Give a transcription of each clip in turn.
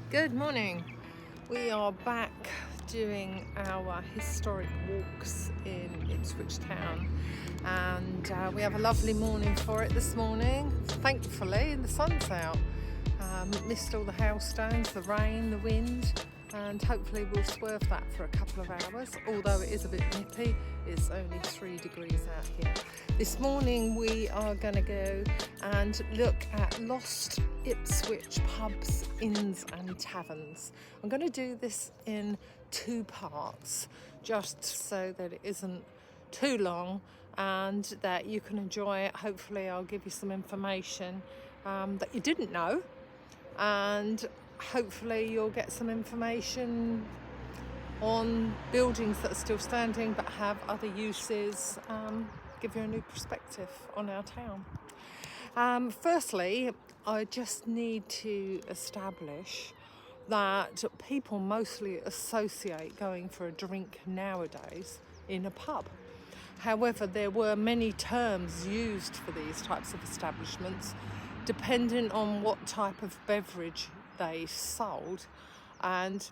Good morning. We are back doing our historic walks in Ipswich town, and we have a lovely morning for it this morning. Thankfully, the sun's out. Missed all the hailstones, the rain, the wind, and hopefully we'll swerve that for a couple of hours. Although it is a bit nippy, it's only 3 degrees out here. This morning we are going to go and look at lost Ipswich pubs, inns and taverns. I'm going to do this in 2 parts, just so that it isn't too long and that you can enjoy it. Hopefully I'll give you some information that you didn't know, and hopefully you'll get some information on buildings that are still standing but have other uses, give you a new perspective on our town. Firstly, I just need to establish that people mostly associate going for a drink nowadays in a pub. However, there were many terms used for these types of establishments depending on what type of beverage they sold and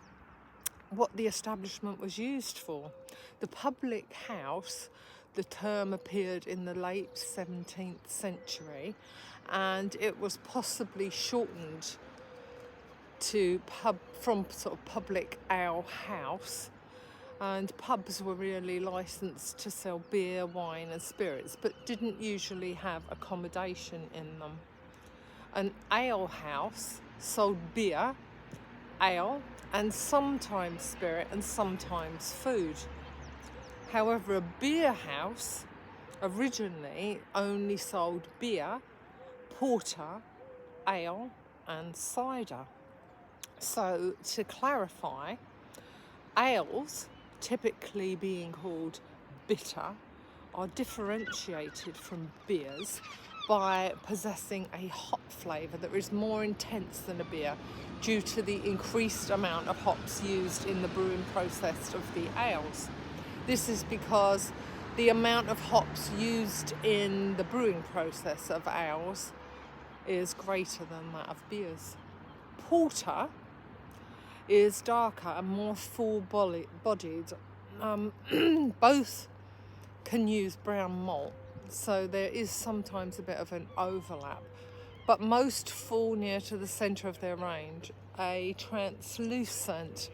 what the establishment was used for. The public house, the term appeared in the late 17th century, and it was possibly shortened to from sort of public ale house, and pubs were really licensed to sell beer, wine and spirits, but didn't usually have accommodation in them. An ale house sold beer, ale and sometimes spirit and sometimes food. However, a beer house originally only sold beer, porter, ale and cider. So to clarify, ales, typically being called bitter, are differentiated from beers by possessing a hop flavour that is more intense than a beer due to the increased amount of hops used in the brewing process of the ales. This is because the amount of hops used in the brewing process of ales is greater than that of beers. Porter is darker and more full-bodied. Both can use brown malt, so there is sometimes a bit of an overlap, but most fall near to the centre of their range, a translucent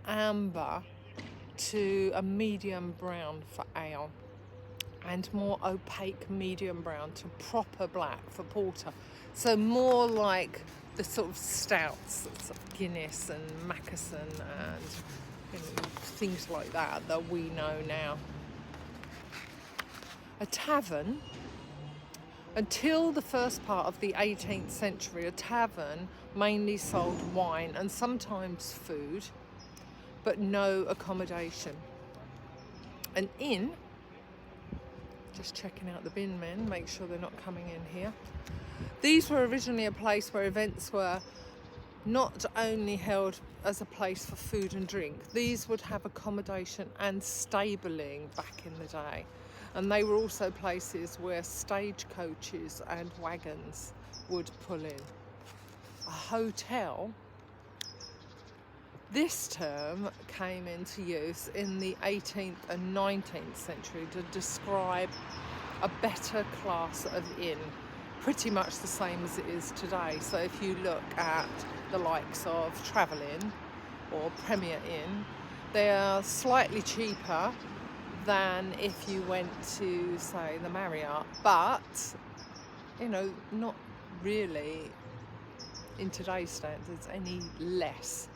amber to a medium brown for ale, and more opaque medium brown to proper black for porter. So more like the sort of stouts, sort of Guinness and Mackerson and things like that we know now. A tavern, until the first part of the 18th century, a tavern mainly sold wine and sometimes food, but no accommodation. An inn, just checking out the bin men, make sure they're not coming in here. These were originally a place where events were not only held as a place for food and drink. These would have accommodation and stabling back in the day. And they were also places where stagecoaches and wagons would pull in. A hotel, this term came into use in the 18th and 19th century to describe a better class of inn, pretty much the same as it is today. So if you look at the likes of Travel Inn or Premier Inn, they are slightly cheaper than if you went to, say, the Marriott, but not really in today's standards any less.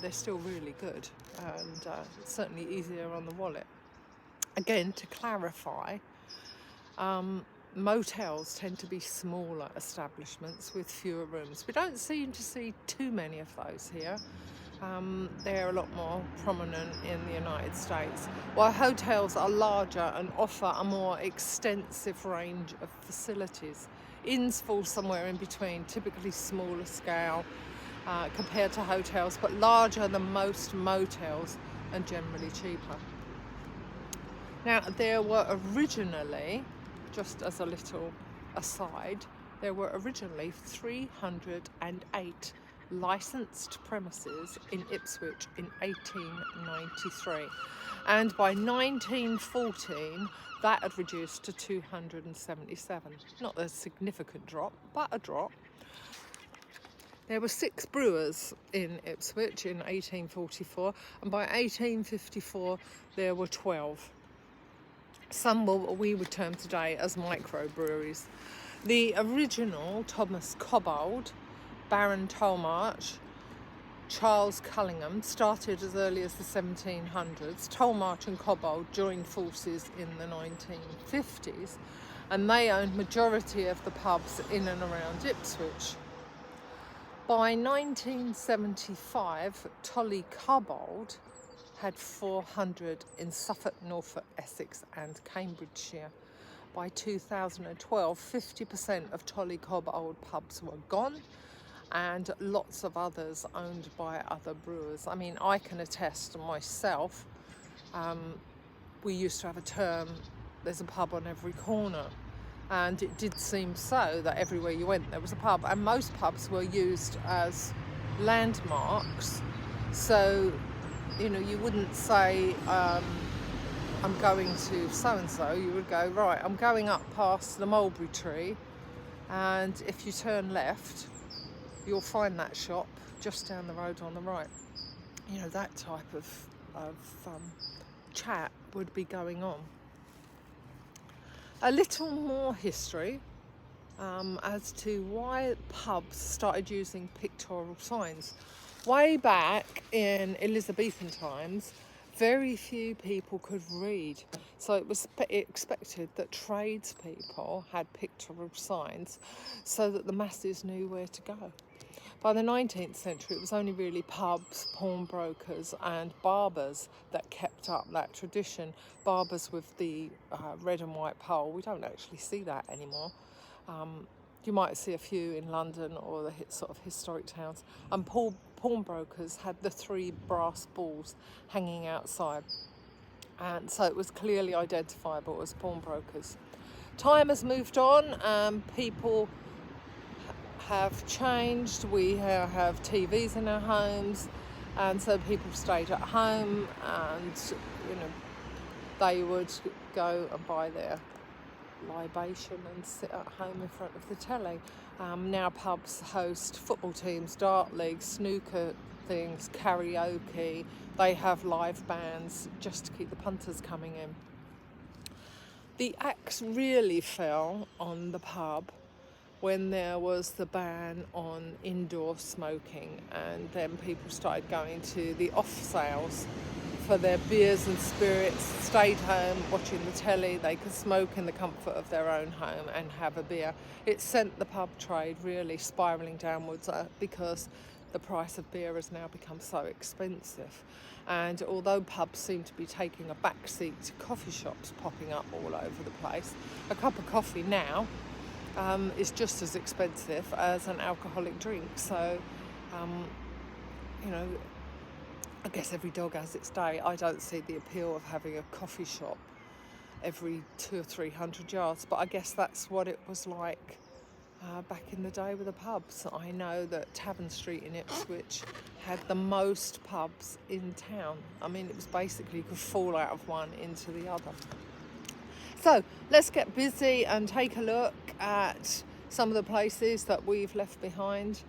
They're still really good and certainly easier on the wallet. Again, to clarify, motels tend to be smaller establishments with fewer rooms. We don't seem to see too many of those here. They're a lot more prominent in the United States, while hotels are larger and offer a more extensive range of facilities. Inns fall somewhere in between, typically smaller scale compared to hotels, but larger than most motels and generally cheaper. Now, there were originally, just as a little aside, there were originally 308 licensed premises in Ipswich in 1893, and by 1914 that had reduced to 277. Not a significant drop, but a drop. There were 6 brewers in Ipswich in 1844, and by 1854 there were 12. Some were what we would term today as microbreweries. The original Thomas Cobbold, Baron Tolmarch, Charles Cullingham started as early as the 1700s. Tolmarch and Cobbold joined forces in the 1950s, and they owned majority of the pubs in and around Ipswich. By 1975, Tolly Cobbold had 400 in Suffolk, Norfolk, Essex and Cambridgeshire. By 2012, 50% of Tolly Cobbold pubs were gone, and lots of others owned by other brewers. I mean, I can attest myself, we used to have a term, there's a pub on every corner. And it did seem so that everywhere you went there was a pub, and most pubs were used as landmarks. So, you know, you wouldn't say, I'm going to so-and-so, you would go, right, I'm going up past the mulberry tree, and if you turn left, you'll find that shop just down the road on the right. You know, that type of chat would be going on. A little more history as to why pubs started using pictorial signs. Way back in Elizabethan times, very few people could read, so it was expected that tradespeople had pictorial signs so that the masses knew where to go. By the 19th century, it was only really pubs, pawnbrokers and barbers that kept up that tradition. Barbers with the red and white pole, we don't actually see that anymore. You might see a few in London or the sort of historic towns. And pawnbrokers had the 3 brass balls hanging outside. And so it was clearly identifiable as pawnbrokers. Time has moved on, people have changed. We have TVs in our homes, and so people stayed at home, and you know, they would go and buy their libation and sit at home in front of the telly. Now pubs host football teams, dart leagues, snooker things, karaoke. They have live bands just to keep the punters coming in. The axe really fell on the pub when there was the ban on indoor smoking, and then people started going to the off sales for their beers and spirits, stayed home watching the telly. They could smoke in the comfort of their own home and have a beer. It sent the pub trade really spiralling downwards because the price of beer has now become so expensive. And although pubs seem to be taking a backseat to coffee shops popping up all over the place, a cup of coffee now is just as expensive as an alcoholic drink. So, you know, I guess every dog has its day. I don't see the appeal of having a coffee shop every 200 or 300 yards, but I guess that's what it was like back in the day with the pubs. I know that Taverns Street in Ipswich had the most pubs in town. I mean, it was basically, you could fall out of one into the other. So let's get busy and take a look at some of the places that we've left behind.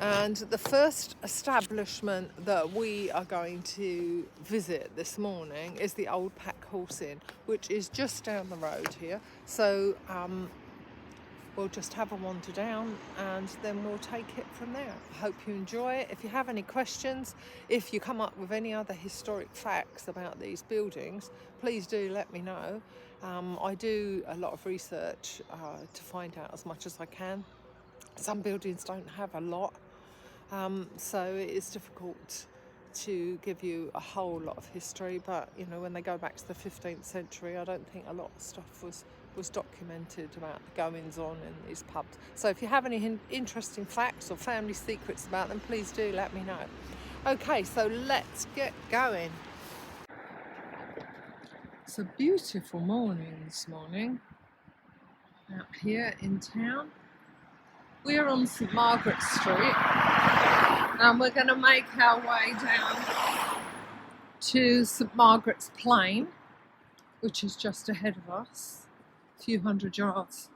And the first establishment that we are going to visit this morning is the Old Pack Horse Inn, which is just down the road here. So we'll just have a wander down and then we'll take it from there. I hope you enjoy it. If you have any questions, if you come up with any other historic facts about these buildings, please do let me know. I do a lot of research to find out as much as I can. Some buildings don't have a lot, so it is difficult to give you a whole lot of history, but you know, when they go back to the 15th century, I don't think a lot of stuff was documented about the goings on in these pubs. So if you have any interesting facts or family secrets about them, please do let me know. Okay, so let's get going. It's a beautiful morning this morning out here in town. We're on St Margaret's Street, And we're going to make our way down to St Margaret's Plain, which is just ahead of us, a few hundred yards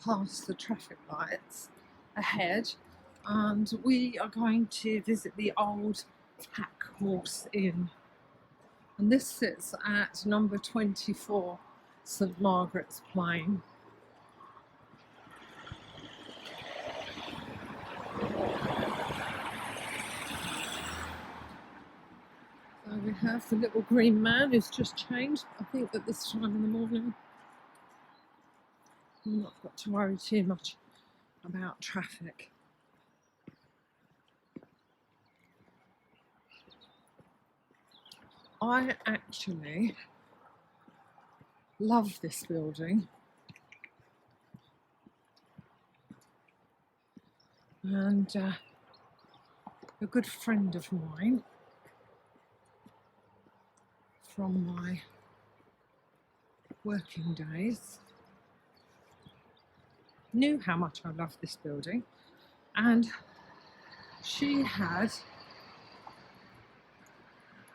past the traffic lights ahead, and we are going to visit the old Halberd Inn, and this sits at number 24 St Margaret's Plain. So we have the little green man who's just changed, I think at this time in the morning. I've not got to worry too much about traffic. I actually love this building, and a good friend of mine from my working days knew how much I love this building, and she had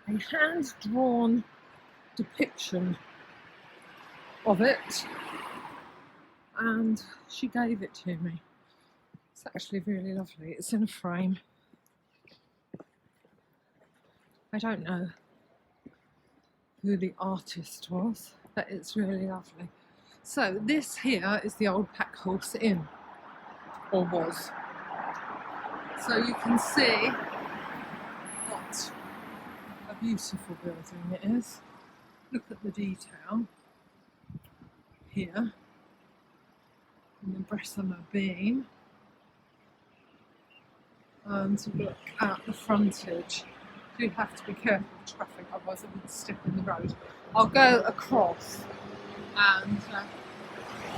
a hand-drawn depiction of it, and she gave it to me. It's actually really lovely. It's in a frame. I don't know who the artist was, but it's really lovely. So this here is the old Halberd Inn, or was. So you can see what a beautiful building it is. Look at the detail here in the Bessemer beam, and look at the frontage. You have to be careful of traffic, otherwise I would step in the road. I'll go across and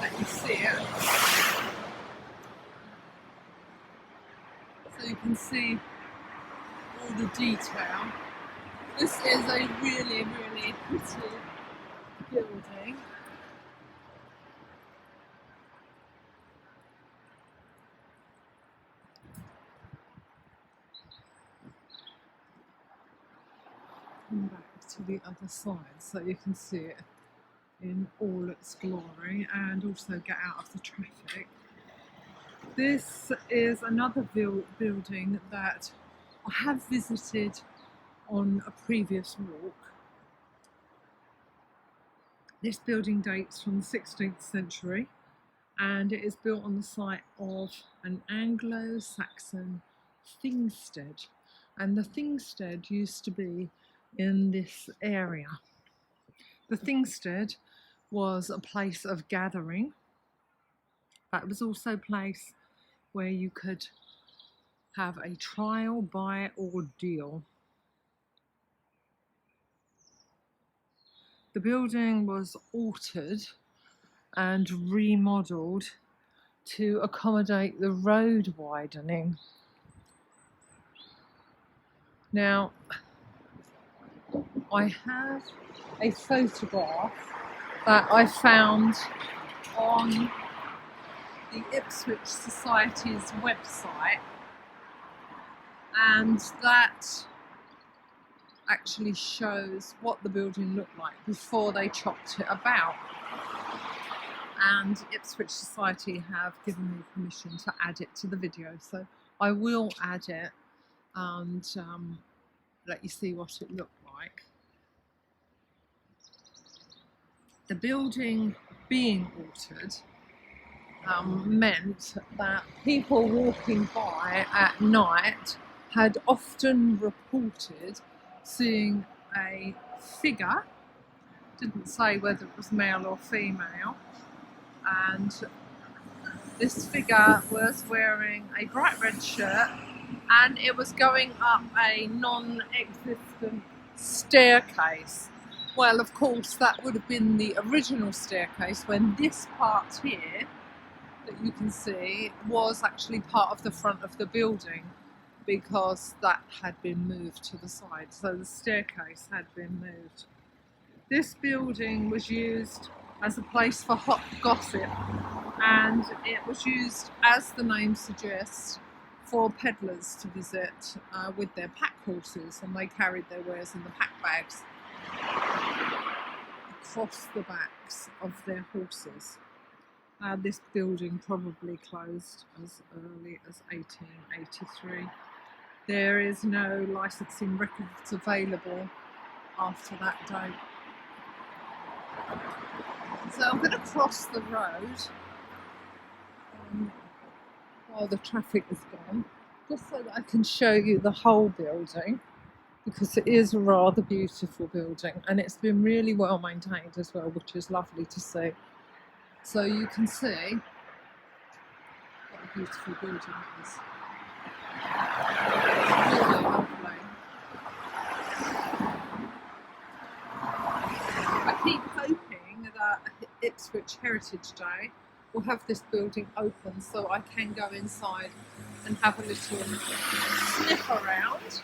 let you see it. So you can see all the detail. This is a really, really pretty building. Come back to the other side so you can see it in all its glory and also get out of the traffic. This is another building that I have visited on a previous walk. This building dates from the 16th century, and it is built on the site of an Anglo-Saxon thingstead, and the thingstead used to be in this area. The thingstead was a place of gathering, but it was also a place where you could have a trial by ordeal. The building was altered and remodelled to accommodate the road widening. Now, I have a photograph that I found on the Ipswich Society's website, and that actually shows what the building looked like before they chopped it about. And Ipswich Society have given me permission to add it to the video, so I will add it and let you see what it looked like. The building being altered meant that people walking by at night had often reported seeing a figure, didn't say whether it was male or female, and this figure was wearing a bright red shirt and it was going up a non-existent staircase. Well, of course, that would have been the original staircase, when this part here that you can see was actually part of the front of the building, because that had been moved to the side, so the staircase had been moved. This building was used as a place for hot gossip, and it was used, as the name suggests, for peddlers to visit with their pack horses, and they carried their wares in the pack bags across the backs of their horses. This building probably closed as early as 1883. There is no licensing records available after that date. So I'm going to cross the road while the traffic is gone, just so that I can show you the whole building, because it is a rather beautiful building and it's been really well maintained as well, which is lovely to see. So you can see what a beautiful building it is. It's really lovely. I keep hoping that Ipswich Heritage Day will have this building open so I can go inside and have a little sniff around.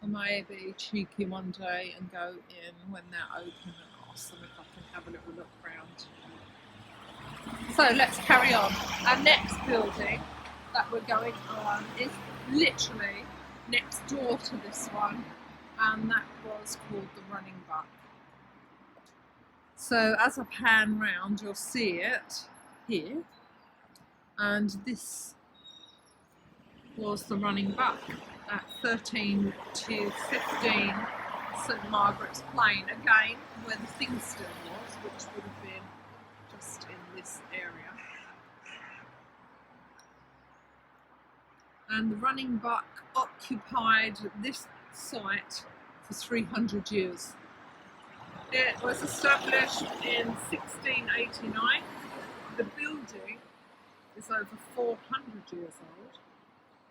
I may be cheeky one day and go in when they're open and ask them if I can have a little look around. So let's carry on. Our next building that we're going on is literally next door to this one, and that was called the Running Buck. So as I pan round, you'll see it here, and this was the Running Buck at 13 to 15 St Margaret's Plain, again where the Thingston was, which would have been just in this area. And the Running Buck occupied this site for 300 years. It was established in 1689. The building is over 400 years old.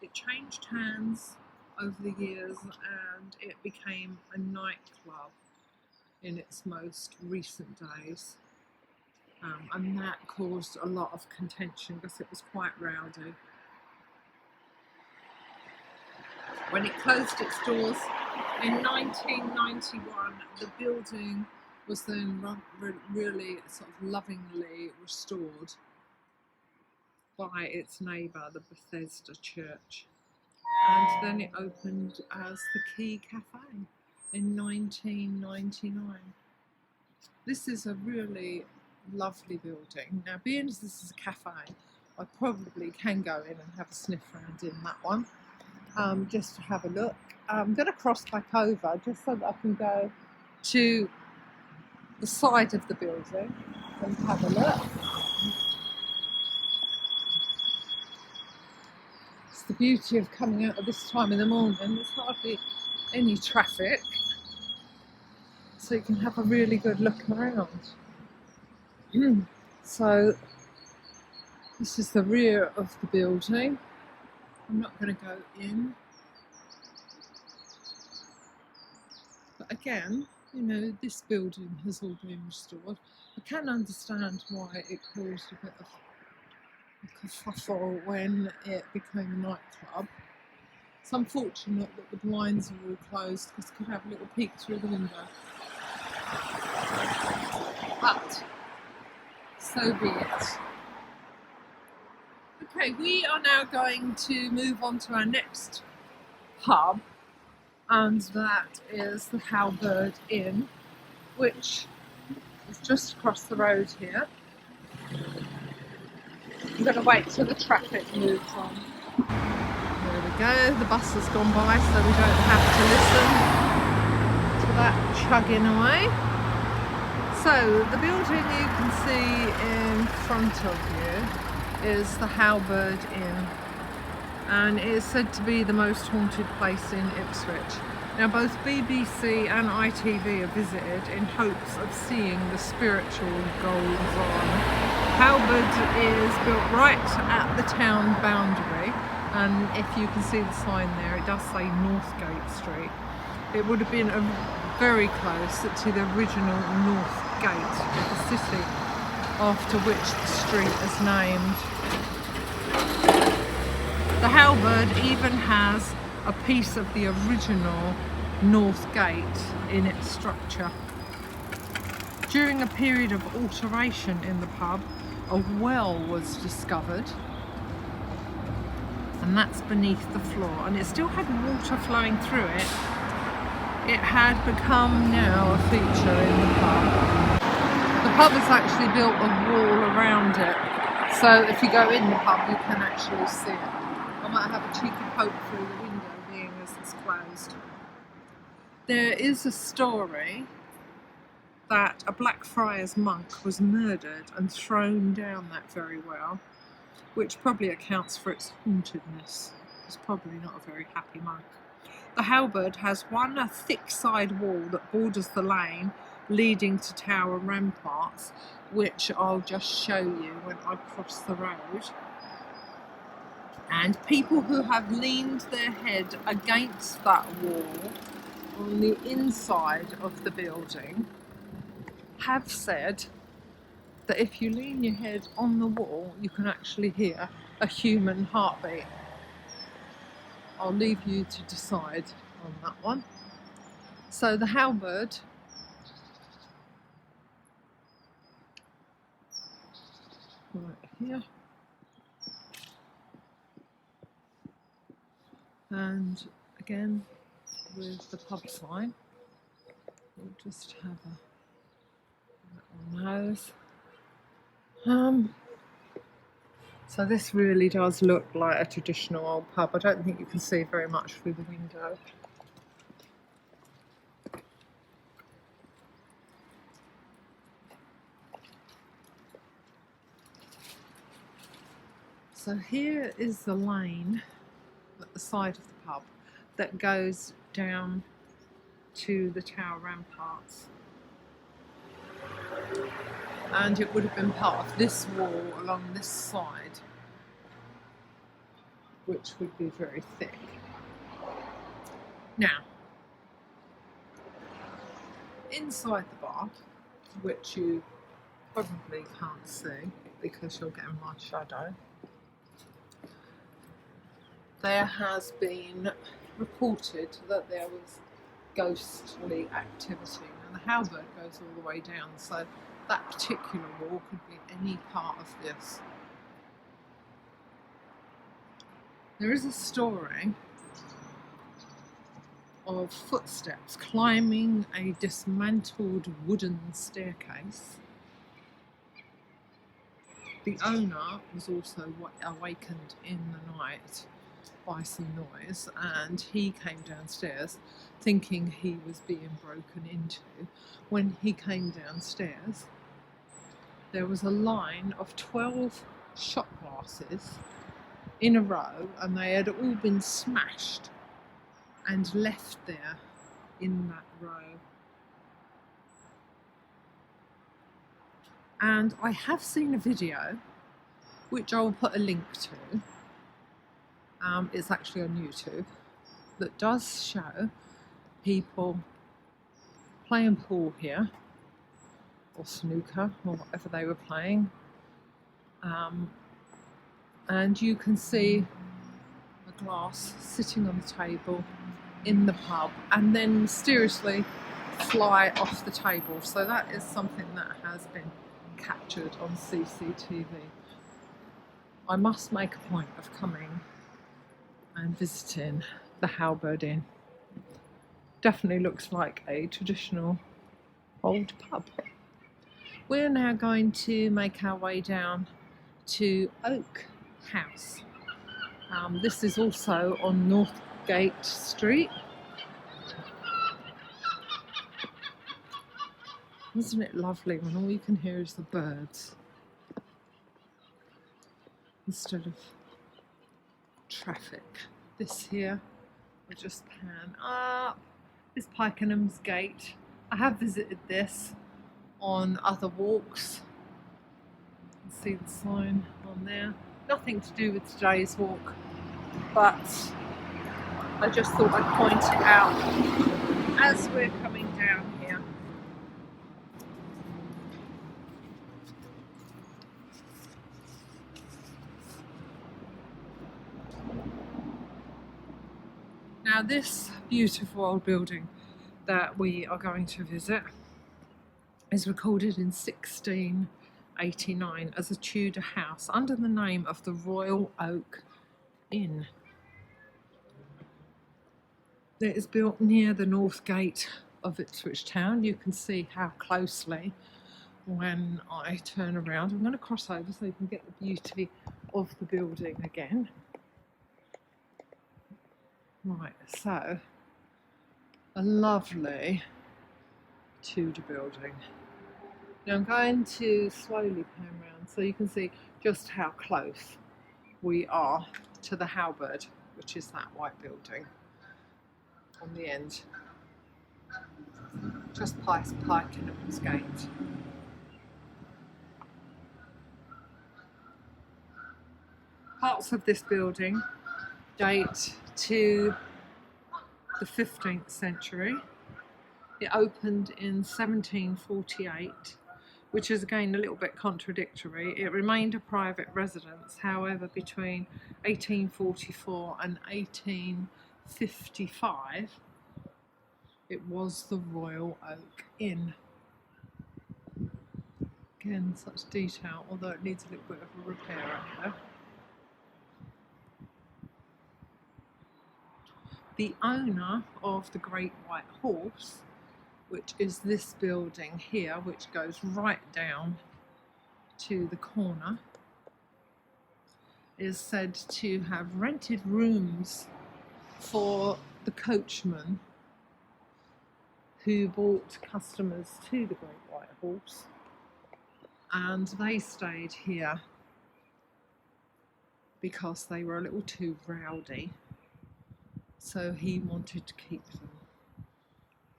It changed hands over the years and it became a nightclub in its most recent days. And that caused a lot of contention because it was quite rowdy. When it closed its doors in 1991, the building was then really sort of lovingly restored by its neighbour, the Bethesda Church. And then it opened as the Quay Cafe in 1999. This is a really lovely building. Now, being as this is a cafe, I probably can go in and have a sniff around in that one. Just to have a look. I'm going to cross back over just so that I can go to the side of the building and have a look. It's the beauty of coming out at this time in the morning. There's hardly any traffic, so you can have a really good look around. So this is the rear of the building. I'm not going to go in, but again, you know, this building has all been restored. I can understand why it caused a bit of a kerfuffle when it became a nightclub. It's unfortunate that the blinds are all closed because I could have a little peek through the window. But so be it. Okay, we are now going to move on to our next pub, and that is the Halberd Inn, which is just across the road here. I'm going to wait till the traffic moves on. There we go, the bus has gone by so we don't have to listen to that chugging away. So the building you can see in front of you is the Halberd Inn, and it is said to be the most haunted place in Ipswich. Now both BBC and ITV are visited in hopes of seeing the spiritual goings on. Halberd is built right at the town boundary, and if you can see the sign there, it does say Northgate Street. It would have been very close to the original North Gate of the city, after which the street is named. The Halberd even has a piece of the original North Gate in its structure. During a period of alteration in the pub, a well was discovered and that's beneath the floor, and it still had water flowing through it. It had become now a feature in the pub. The pub has actually built a wall around it, so if you go in the pub you can actually see it. I might have a cheeky poke through the window being as it's closed. There is a story that a Blackfriars monk was murdered and thrown down that very well, which probably accounts for its hauntedness. He's probably not a very happy monk. The Halberd has a thick side wall that borders the lane leading to Tower ramparts, which I'll just show you when I cross the road. And people who have leaned their head against that wall on the inside of the building have said that if you lean your head on the wall, you can actually hear a human heartbeat. I'll leave you to decide on that one. So the Halberd right here, and again with the pub sign, we'll just have a little nose. So this really does look like a traditional old pub. I don't think you can see very much through the window. So here is the lane at the side of the pub that goes down to the Tower ramparts. And it would have been part of this wall along this side, which would be very thick. Now, inside the bar, which you probably can't see because you're getting my shadow, there has been reported that there was ghostly activity, and the Halberd goes all the way down, so that particular wall could be any part of this. There is a story of footsteps climbing a dismantled wooden staircase. The owner was also awakened in the night by some noise, and he came downstairs thinking he was being broken into. When he came downstairs, there was a line of 12 shot glasses in a row, and they had all been smashed and left there in that row. And I have seen a video, which I'll put a link to, it's actually on YouTube, that does show people playing pool here, or snooker, or whatever they were playing, and you can see a glass sitting on the table in the pub and then mysteriously fly off the table. So that is something that has been captured on CCTV. I must make a point of coming and visiting the Halberd Inn. Definitely looks like a traditional old pub. We're now going to make our way down to Oak House. This is also on Northgate Street. Isn't it lovely when all you can hear is the birds instead of traffic? This here, I'll just pan up, is Pykenham's Gate. I have visited this on other walks. You can see the sign on there. Nothing to do with today's walk, but I just thought I'd point it out as we're coming down here. Now this beautiful old building that we are going to visit is recorded in 1689 as a Tudor house under the name of the Royal Oak Inn. It is built near the north gate of Ipswich town. You can see how closely when I turn around. I'm going to cross over so you can get the beauty of the building again. Right, so a lovely Tudor building. Now I'm going to slowly pan around so you can see just how close we are to the Halberd, which is that white building on the end, just past Pike and Gate. Parts of this building date to the 15th century. It opened in 1748, which is again a little bit contradictory. It remained a private residence, however, between 1844 and 1855, it was the Royal Oak Inn. Again, such detail, although it needs a little bit of a repair out there. The owner of the Great White Horse, which is this building here, which goes right down to the corner, is said to have rented rooms for the coachman who brought customers to the Great White Horse, and they stayed here because they were a little too rowdy, so he wanted to keep them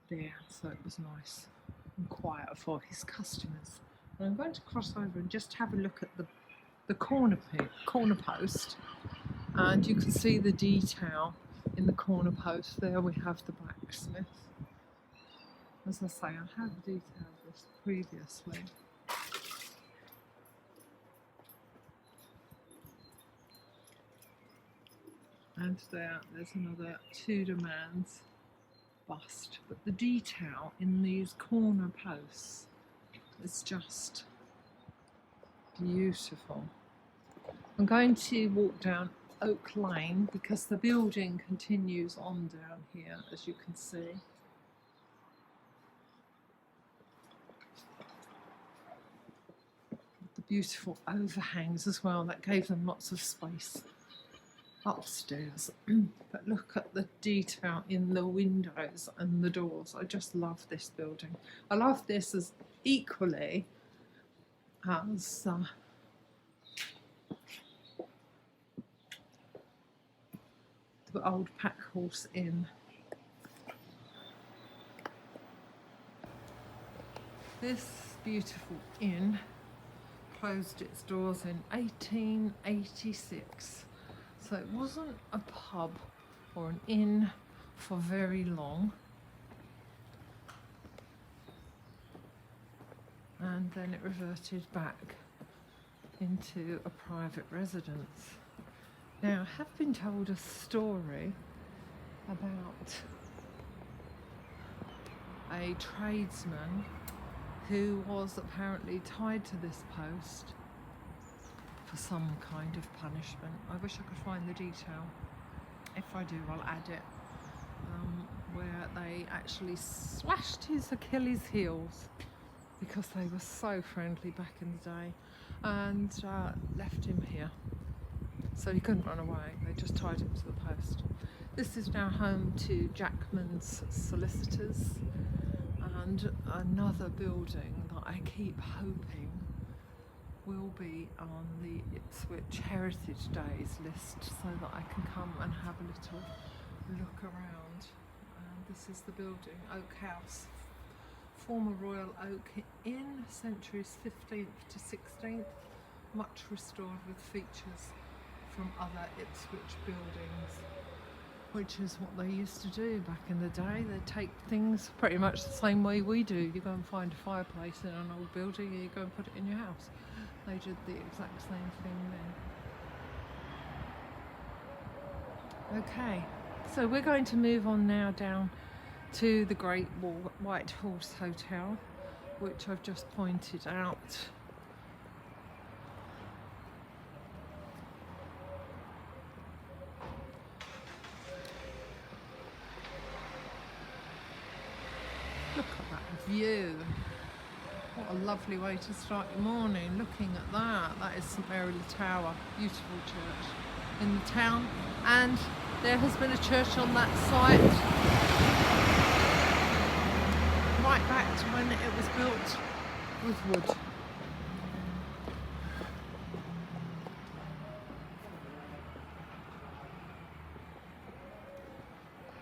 there, so it was nice and quiet for his customers. And I'm going to cross over and just have a look at the corner post, and you can see the detail in the corner post. There we have the blacksmith. As I say, I have detailed this previously. And there's another Tudor man's bust, but the detail in these corner posts is just beautiful. I'm going to walk down Oak Lane because the building continues on down here, as you can see. The beautiful overhangs as well, that gave them lots of space upstairs. But look at the detail in the windows and the doors. I just love this building. I love this as equally as the old Pack Horse Inn. This beautiful inn closed its doors in 1886. So it wasn't a pub or an inn for very long. And then it reverted back into a private residence. Now, I have been told a story about a tradesman who was apparently tied to this post for some kind of punishment. I wish I could find the detail. If I do, I'll add it. Where they actually slashed his Achilles heels because they were so friendly back in the day, and left him here. So he couldn't run away. They just tied him to the post. This is now home to Jackman's Solicitors, and another building that I keep hoping will be on the Ipswich Heritage Days list so that I can come and have a little look around. And this is the building, Oak House, former Royal Oak Inn, centuries 15th to 16th, much restored with features from other Ipswich buildings, which is what they used to do back in the day. They'd take things pretty much the same way we do. You go and find a fireplace in an old building and you go and put it in your house. They did the exact same thing then. Okay, so we're going to move on now down to the Great White Horse Hotel, which I've just pointed out. view. What a lovely way to start your morning, looking at that. That is St Mary the Tower, beautiful church in the town. And there has been a church on that site right back to when it was built with wood.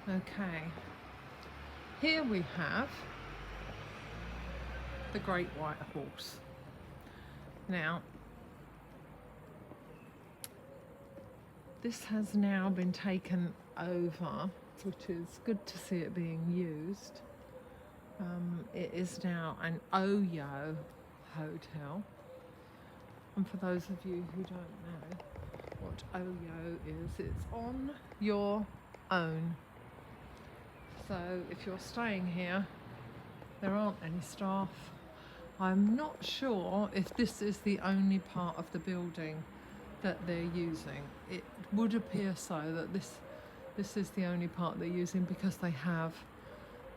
Okay, here we have the Great White Horse. Now, this has now been taken over, which is good to see it being used. It is now an Oyo hotel. And for those of you who don't know what Oyo is, it's on your own. So if you're staying here, there aren't any staff. I'm not sure if this is the only part of the building that they're using. It would appear so, that this is the only part they're using, because they have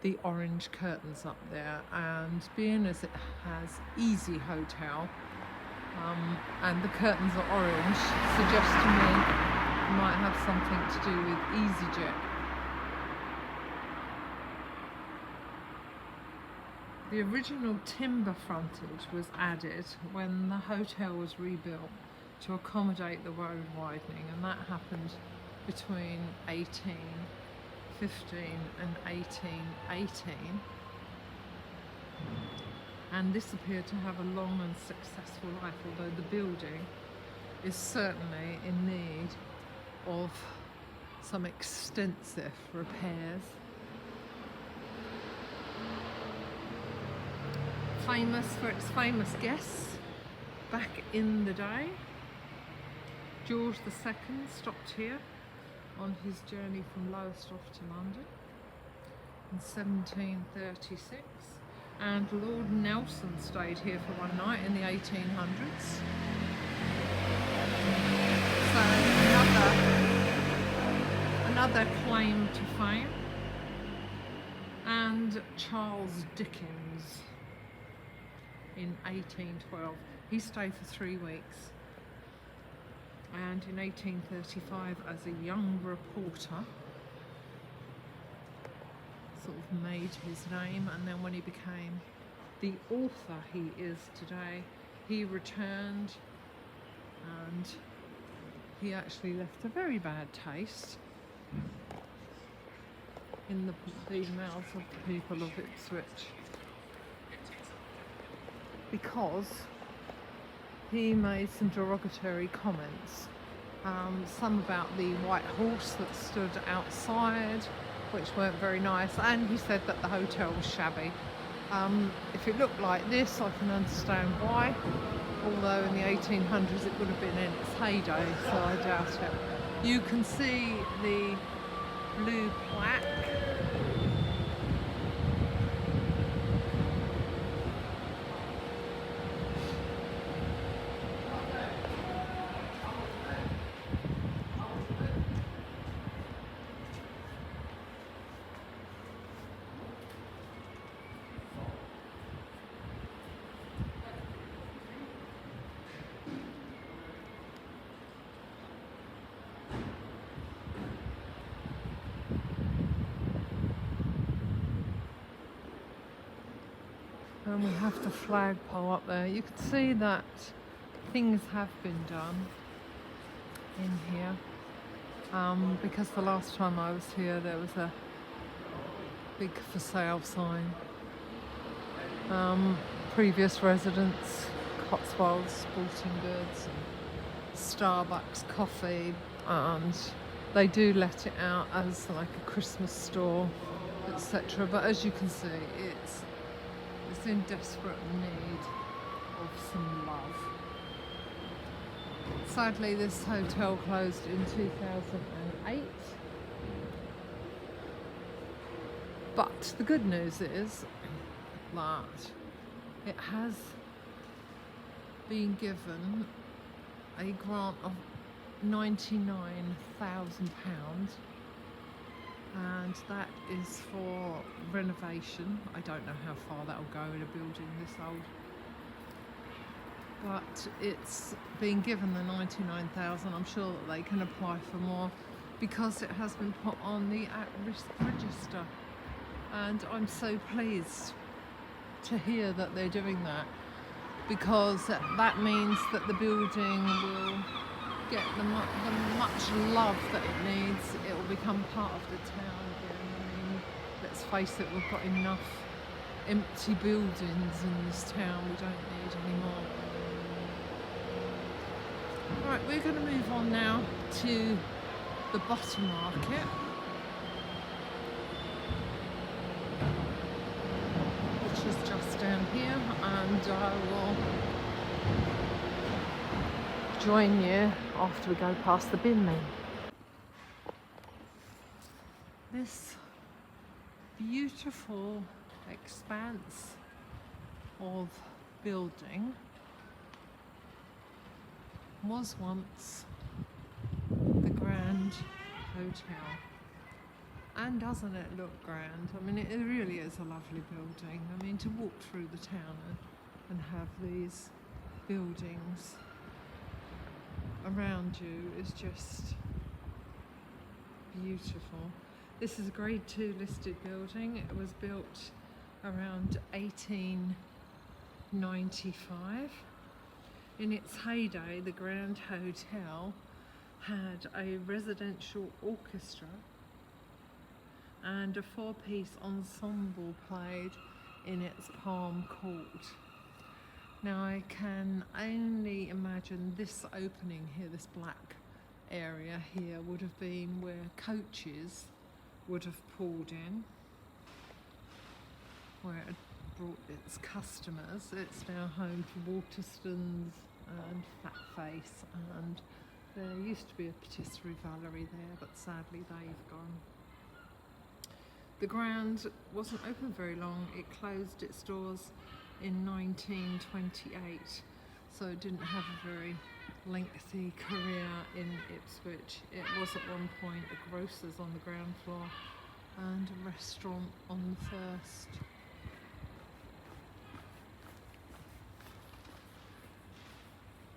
the orange curtains up there, and being as it has Easy Hotel and the curtains are orange, suggests to me it might have something to do with EasyJet. The original timber frontage was added when the hotel was rebuilt to accommodate the road widening, and that happened between 1815 and 1818. And this appeared to have a long and successful life, although the building is certainly in need of some extensive repairs. Famous for its famous guests back in the day. George II stopped here on his journey from Lowestoft to London in 1736, and Lord Nelson stayed here for one night in the 1800s. So another claim to fame. And Charles Dickens in 1812. He stayed for 3 weeks, and in 1835, as a young reporter, sort of made his name, and then when he became the author he is today, he returned, and he actually left a very bad taste in the mouths of the people of Ipswich, because he made some derogatory comments, some about the white horse that stood outside, which weren't very nice, and he said that the hotel was shabby. If it looked like this, I can understand why, although in the 1800s it would have been in its heyday, so I doubt it. You can see the blue plaque. And we have the flagpole up there. You can see that things have been done in here, because the last time I was here there was a big for sale sign. Previous residents, Cotswolds Sporting Goods, and Starbucks coffee, and they do let it out as like a Christmas store, etc. But as you can see, it's in desperate need of some love. Sadly, this hotel closed in 2008. But the good news is that it has been given a grant of £99,000 and that is for renovation. I don't know how far that will go in a building this old, but it's been given the 99,000. I'm sure that they can apply for more because it has been put on the at-risk register, and I'm so pleased to hear that they're doing that, because that means that the building will get the much love that it needs. It will become part of the town again. I mean, let's face it, we've got enough empty buildings in this town. We don't need any more. Right, we're going to move on now to the bottom market, which is just down here, and I will join you after we go past the bin men. This beautiful expanse of building was once the Grand Hotel. And doesn't it look grand? I mean, it really is a lovely building. I mean, to walk through the town and have these buildings around you is just beautiful. This is a grade 2 listed building. It was built around 1895. In its heyday, the Grand Hotel had a residential orchestra and a 4-piece ensemble played in its palm court. Now I can only imagine this opening here, this black area here, would have been where coaches would have pulled in, where it brought its customers. It's now home to Waterstones and Fat Face, and there used to be a patisserie Valerie there, but sadly they've gone. The Grand wasn't open very long. It closed its doors in 1928, so it didn't have a very lengthy career in Ipswich. It was at one point a grocer's on the ground floor and a restaurant on the first.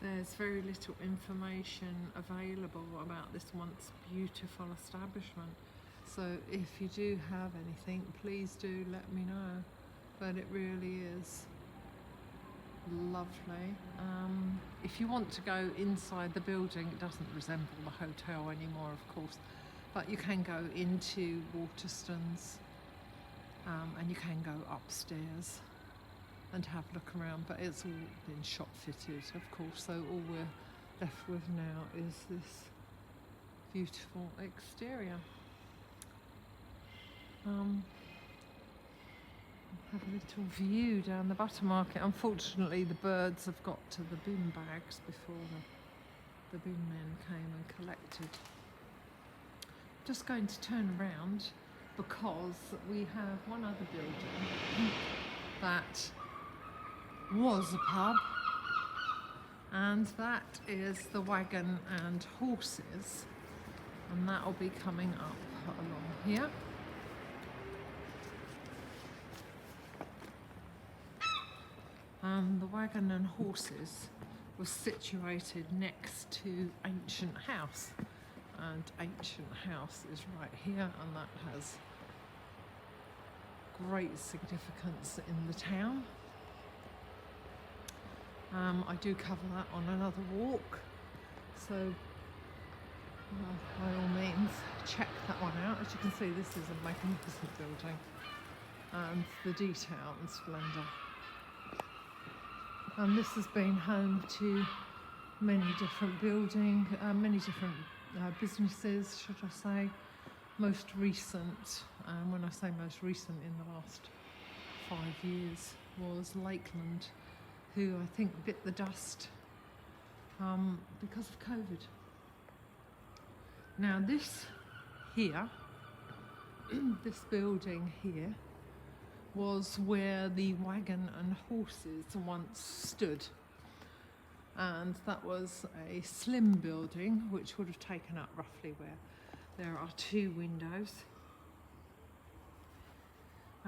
There's very little information available about this once beautiful establishment, so if you do have anything, please do let me know. But it really is lovely. If you want to go inside the building, it doesn't resemble the hotel anymore, of course, but you can go into Waterstones, and you can go upstairs and have a look around, but it's all been shop fitted, of course, so all we're left with now is this beautiful exterior. Have a little view down the butter market. Unfortunately, the birds have got to the bin bags before the bin men came and collected. Just going to turn around because we have one other building that was a pub, and that is the Wagon and Horses, and that will be coming up along here. The Wagon and Horses was situated next to Ancient House, and Ancient House is right here, and that has great significance in the town. I do cover that on another walk, so by all means check that one out. As you can see, this is a magnificent building, and the detail and splendour. And this has been home to many different many different businesses, should I say. Most recent, when I say most recent, in the last 5 years, was Lakeland, who I think bit the dust because of COVID. Now this here, this building here, was where the Wagon and Horses once stood, and that was a slim building which would have taken up roughly where there are 2 windows,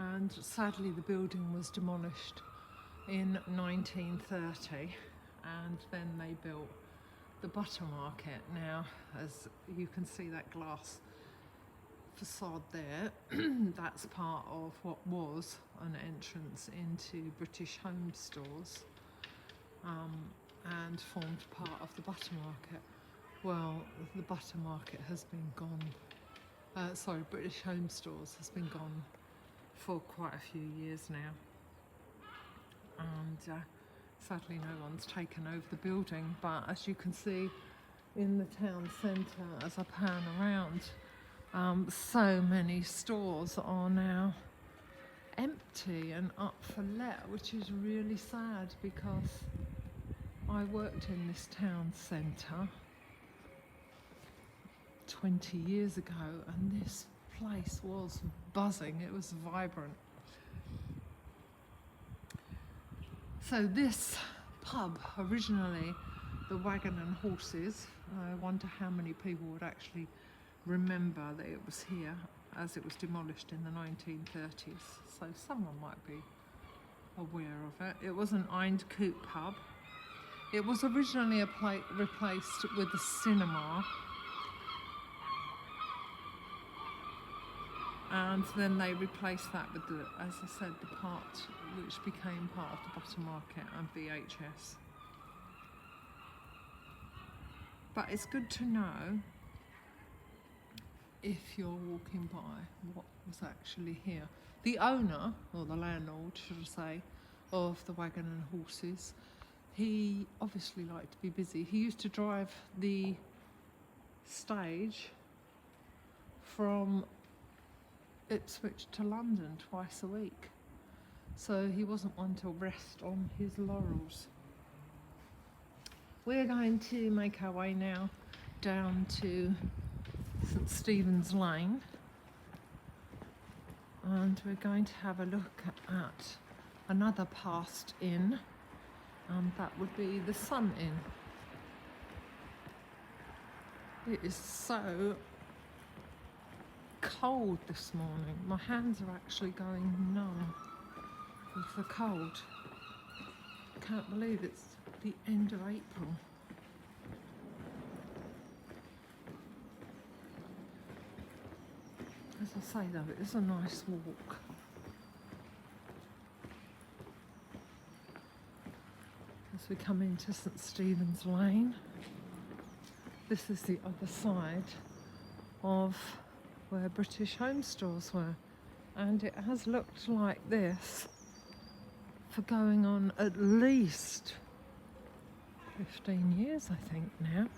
and sadly the building was demolished in 1930, and then they built the butter market. Now, as you can see that glass facade there, that's part of what was an entrance into British Home Stores, and formed part of the butter market. Well, the butter market has been gone, British Home Stores has been gone for quite a few years now, and sadly no one's taken over the building. But as you can see in the town centre, as I pan around, so many stores are now empty and up for let, which is really sad, because I worked in this town centre 20 years ago, and this place was buzzing, it was vibrant. So this pub, originally the Wagon and Horses, I wonder how many people would actually remember that it was here, as it was demolished in the 1930s, so someone might be aware of it. It was an Eind Coop pub. It was originally replaced with a cinema, and then they replaced that with, as I said, the part which became part of the butter market and VHS. But it's good to know, if you're walking by, what was actually here. The owner, or the landlord should I say, of the Wagon and Horses, he obviously liked to be busy. He used to drive the stage from Ipswich to London twice a week, so he wasn't one to rest on his laurels. We're going to make our way now down to St Stephen's Lane, and we're going to have a look at another past inn, and that would be the Sun Inn. It is so cold this morning. My hands are actually going numb with the cold. Can't believe it's the end of April. As I say though, it is a nice walk. As we come into St Stephen's Lane, this is the other side of where British Home Stores were, and it has looked like this for going on at least 15 years, I think now,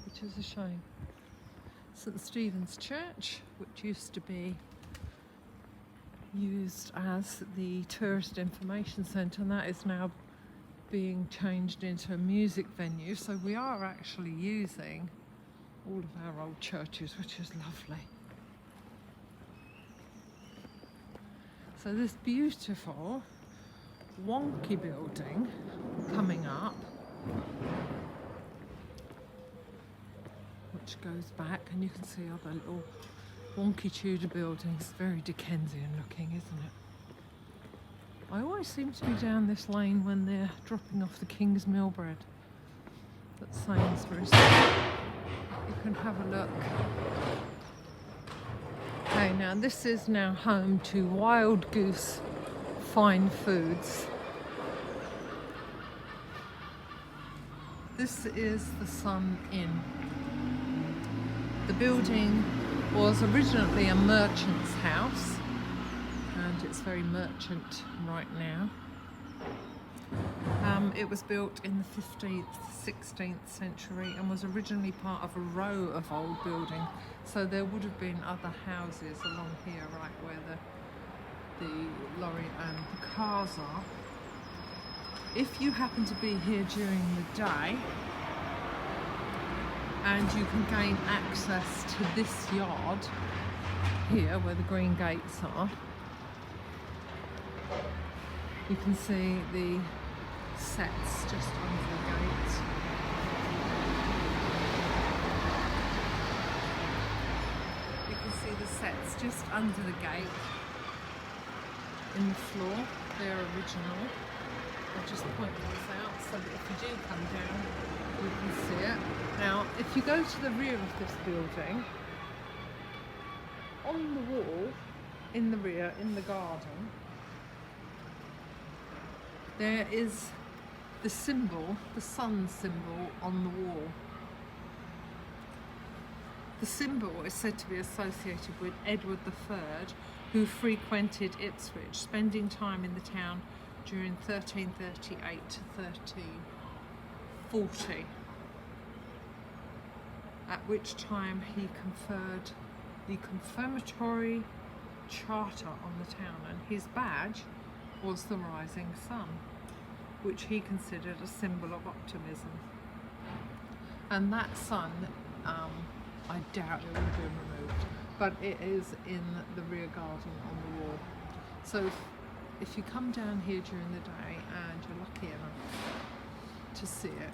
which is a shame. St Stephen's Church, which used to be used as the tourist information centre, and that is now being changed into a music venue, so we are actually using all of our old churches, which is lovely. So this beautiful wonky building coming up, which goes back, and you can see other little wonky Tudor buildings, very Dickensian looking, isn't it? I always seem to be down this lane when they're dropping off the King's Mill bread at Sainsbury's. You can have a look. Okay, now this is now home to Wild Goose Fine Foods. This is the Sun Inn. The building was originally a merchant's house, and it's very merchant right now. It was built in the 15th, 16th century and was originally part of a row of old buildings. So there would have been other houses along here, right where the lorry and the cars are. If you happen to be here during the day, and you can gain access to this yard here where the green gates are, you can see the sets just under the gate. You can see the sets just under the gate, in the floor. They're original. I'll just point those out so that if you do come down, you can see it. Now, if you go to the rear of this building, on the wall, in the rear, in the garden, there is the symbol, the sun symbol on the wall. The symbol is said to be associated with Edward III, who frequented Ipswich, spending time in the town during 1338 to 1340, at which time he conferred the confirmatory charter on the town, and his badge was the rising sun, which he considered a symbol of optimism. And that sun, I doubt it would have been removed, but it is in the rear garden on the wall. So if you come down here during the day and you're lucky enough to see it.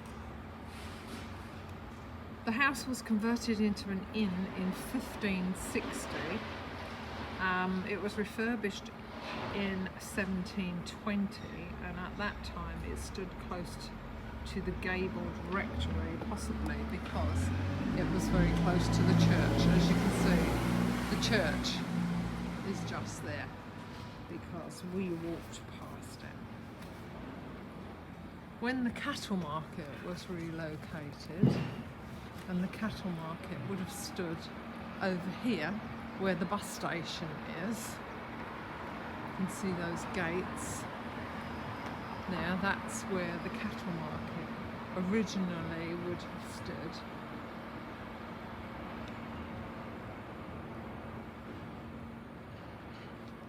The house was converted into an inn in 1560. It was refurbished in 1720, and at that time it stood close to the gabled rectory, possibly because it was very close to the church. As you can see, the church is just there because we walked past it. When the cattle market was relocated, and the cattle market would have stood over here where the bus station is. You can see those gates there. That's where the cattle market originally would have stood.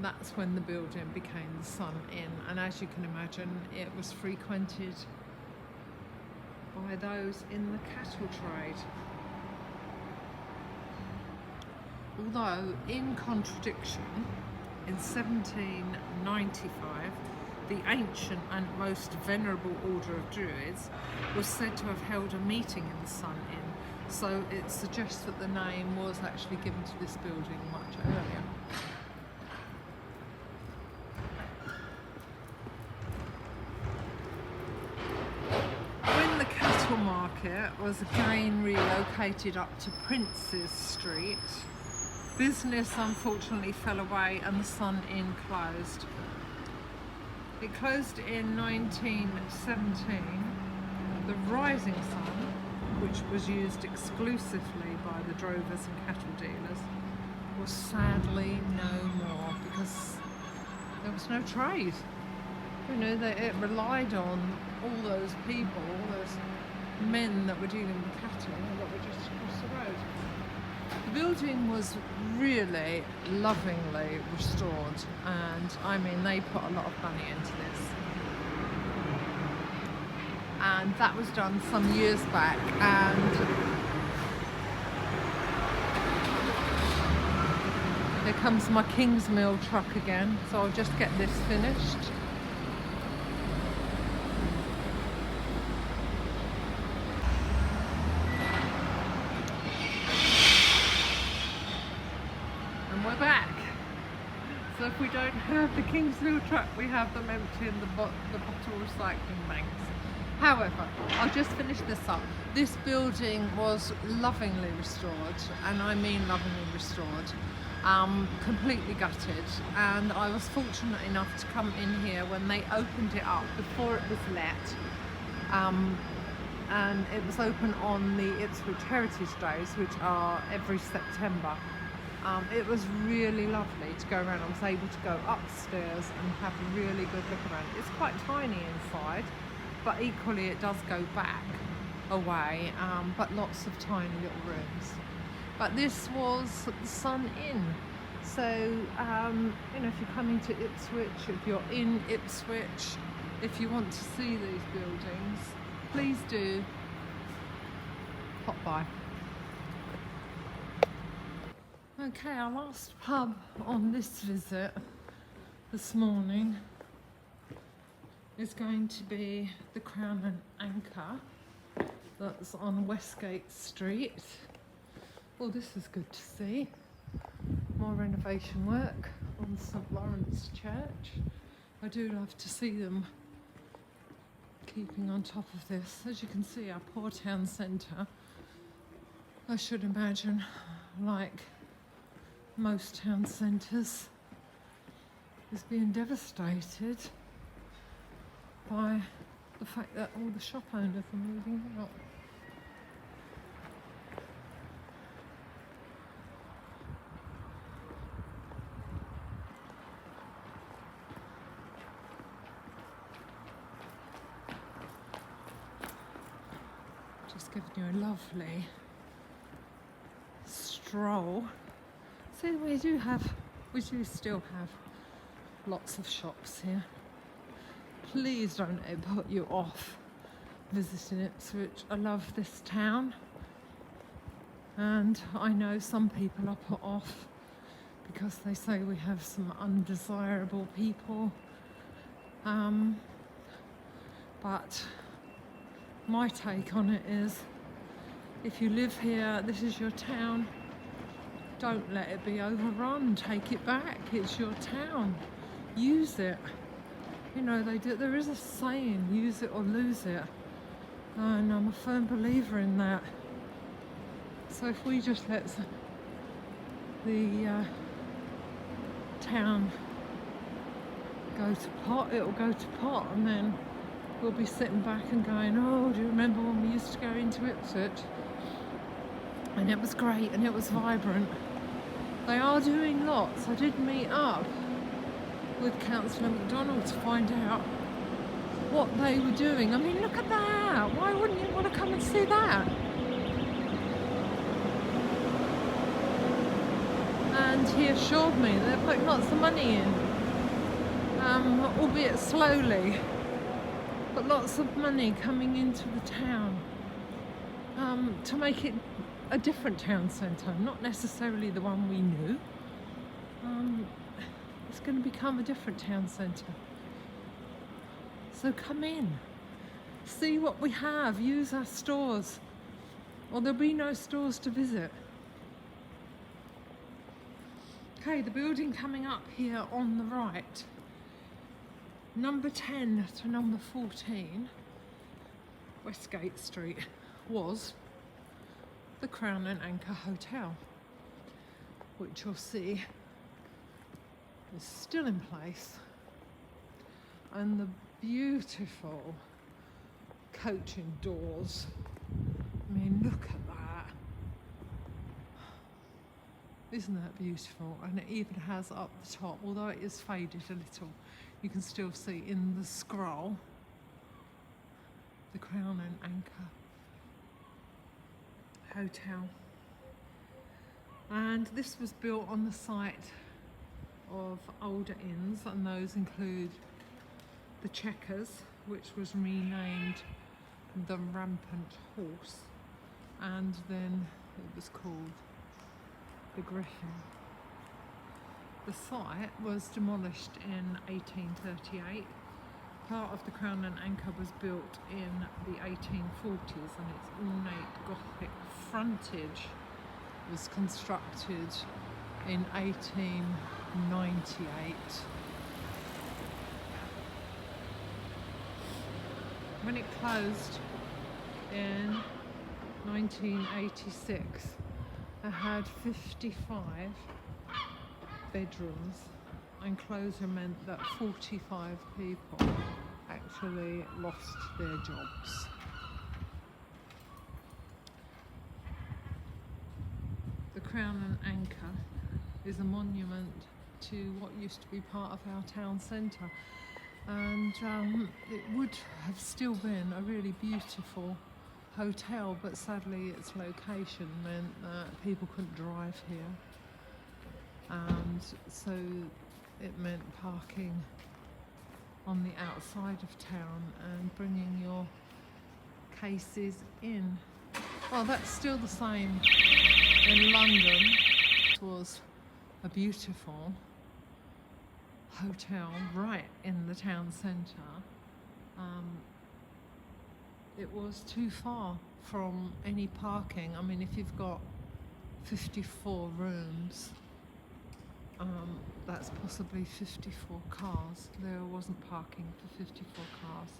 That's when the building became the Sun Inn, and as you can imagine, it was frequented by those in the cattle trade. Although, in contradiction, in 1795, the ancient and most venerable order of Druids was said to have held a meeting in the Sun Inn, so it suggests that the name was actually given to this building much earlier. Market was again relocated up to Princes Street. Business unfortunately fell away and the Sun Inn closed. It closed in 1917. The Rising Sun, which was used exclusively by the drovers and cattle dealers, was sadly no more because there was no trade. You know, it relied on all those people, all those men that were dealing with cattle that were just across the road. The building was really lovingly restored, and I mean they put a lot of money into this, and that was done some years back. And here comes my Kingsmill truck again, so I'll just get this finished. Back. So if we don't have the Kingsmill truck, we have them emptying the bottle recycling banks. However, I'll just finish this up. This building was lovingly restored, and I mean lovingly restored, completely gutted, and I was fortunate enough to come in here when they opened it up before it was let, and it was open on the Ipswich Heritage Days, which are every September. It was really lovely to go around. I was able to go upstairs and have a really good look around. It's quite tiny inside, but equally it does go back away, but lots of tiny little rooms. But this was the Sun Inn. So, you know, if you're coming to Ipswich, if you're in Ipswich, if you want to see these buildings, please do pop by. Okay, our last pub on this visit this morning is going to be the Crown and Anchor that's on Westgate Street. Well, this is good to see. More renovation work. on St Lawrence Church. I do love to see them keeping on top of this. As you can see, our poor town centre, I should imagine, like most town centres, is being devastated by the fact that all the shop owners are moving out. Just giving you a lovely stroll. See, we do still have lots of shops here. Please don't let it put you off visiting Ipswich. I love this town, and I know some people are put off because they say we have some undesirable people, but my take on it is, if you live here, this is your town, don't let it be overrun. Take it back. It's your town. Use it. You know, there is a saying, use it or lose it, and I'm a firm believer in that. So if we just let the town go to pot, it'll go to pot, and then we'll be sitting back and going, oh, do you remember when we used to go into Ipswich? And it was great and it was vibrant. They are doing lots. I did meet up with Councillor MacDonald to find out what they were doing. I mean, look at that. Why wouldn't you want to come and see that? And he assured me they're putting lots of money in, albeit slowly, but lots of money coming into the town to make it a different town centre, not necessarily the one we knew. It's going to become a different town centre. So come in, see what we have, use our stores, or there'll be no stores to visit. Okay, the building coming up here on the right, number 10 to number 14, Westgate Street, was the Crown and Anchor Hotel, which you'll see is still in place, and the beautiful coaching doors. I mean, look at that. Isn't that beautiful? And it even has up the top, although it is faded a little, you can still see in the scroll the Crown and Anchor Hotel. And this was built on the site of older inns, and those include the Chequers, which was renamed the Rampant Horse, and then it was called the Griffin. The site was demolished in 1838. Part of the Crown and Anchor was built in the 1840s, and its ornate Gothic frontage was constructed in 1898. When it closed in 1986, it had 55 bedrooms, and closure meant that 45 people actually lost their jobs. The Crown and Anchor is a monument to what used to be part of our town centre, and it would have still been a really beautiful hotel, but sadly its location meant that people couldn't drive here, and so it meant parking on the outside of town and bringing your cases in. Well, that's still the same in London. It was a beautiful hotel right in the town centre. It was too far from any parking. I mean, if you've got 54 rooms, That's possibly 54 cars. There wasn't parking for 54 cars.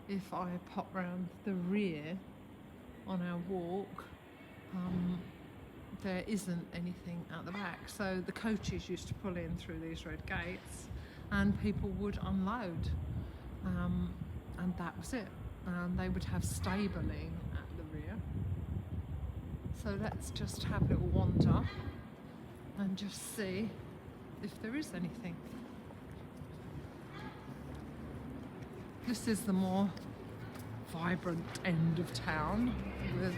If I pop round the rear on our walk, there isn't anything at the back. So the coaches used to pull in through these red gates and people would unload. And that was it. They would have stabling at the rear. So let's just have a little wander and just see if there is anything. This is the more vibrant end of town with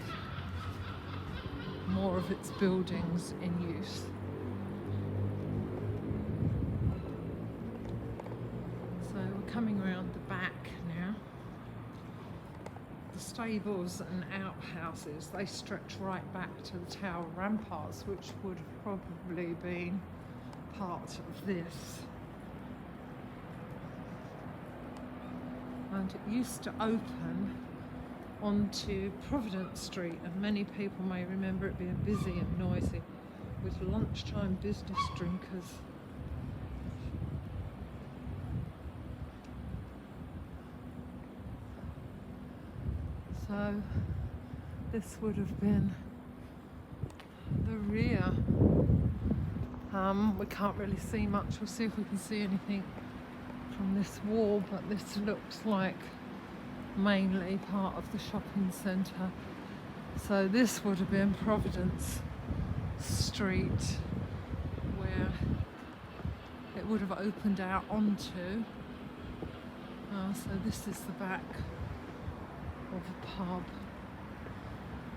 more of its buildings in use. So we're coming around the back now. The stables and outhouses, they stretch right back to the tower ramparts, which would have probably been part of this. And it used to open onto Providence Street, and many people may remember it being busy and noisy with lunchtime business drinkers. So this would have been the rear. We can't really see much. We'll see if we can see anything from this wall, but this looks like mainly part of the shopping centre. So this would have been Providence Street, where it would have opened out onto. So this is the back of a pub.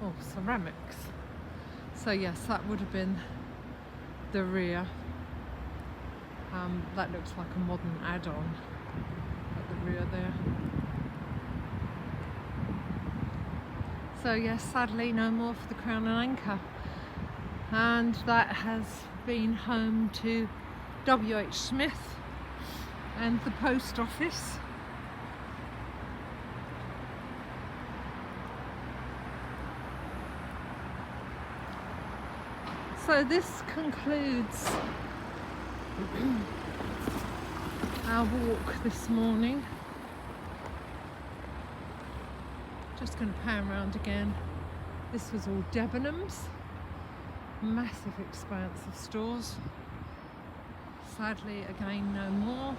Oh, ceramics. So yes, that would have been the rear. That looks like a modern add-on at the rear there. So yes, sadly no more for the Crown and Anchor. And that has been home to W.H. Smith and the post office. So this concludes our walk this morning. Just going to pan around again. This was all Debenhams. Massive expanse of stores. Sadly, again, no more.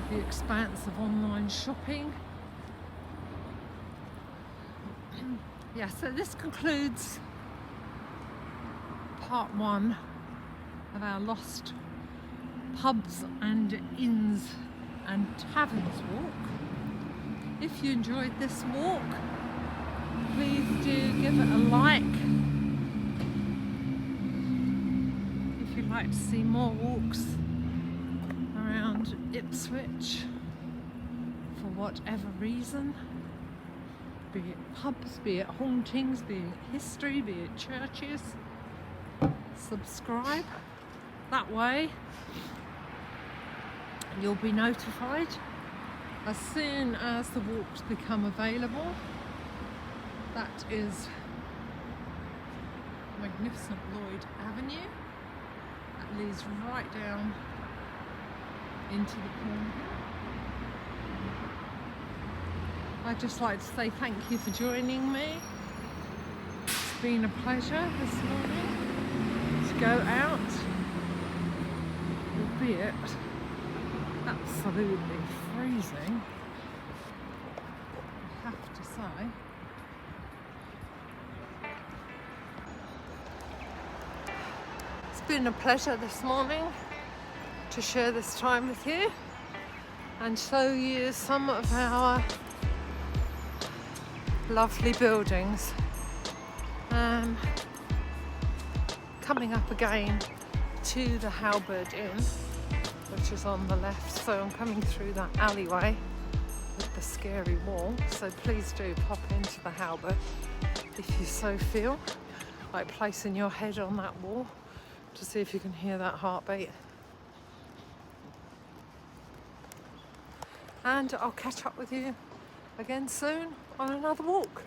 The expanse of online shopping. Yeah, so this concludes part one of our lost pubs and inns and taverns walk. If you enjoyed this walk, please do give it a like. If you'd like to see more walks around Ipswich for whatever reason, be it pubs, be it hauntings, be it history, be it churches, subscribe. That way you'll be notified as soon as the walks become available. That is magnificent Lloyd Avenue. That leads right down into the corner. I'd just like to say thank you for joining me. It's been a pleasure this morning to go out, albeit absolutely freezing, I have to say. It's been a pleasure this morning to share this time with you and show you some of our lovely buildings. Coming up again to the Halberd Inn, which is on the left, so I'm coming through that alleyway with the scary wall, so please do pop into the Halberd if you so feel like placing your head on that wall to see if you can hear that heartbeat. And I'll catch up with you again soon on another walk.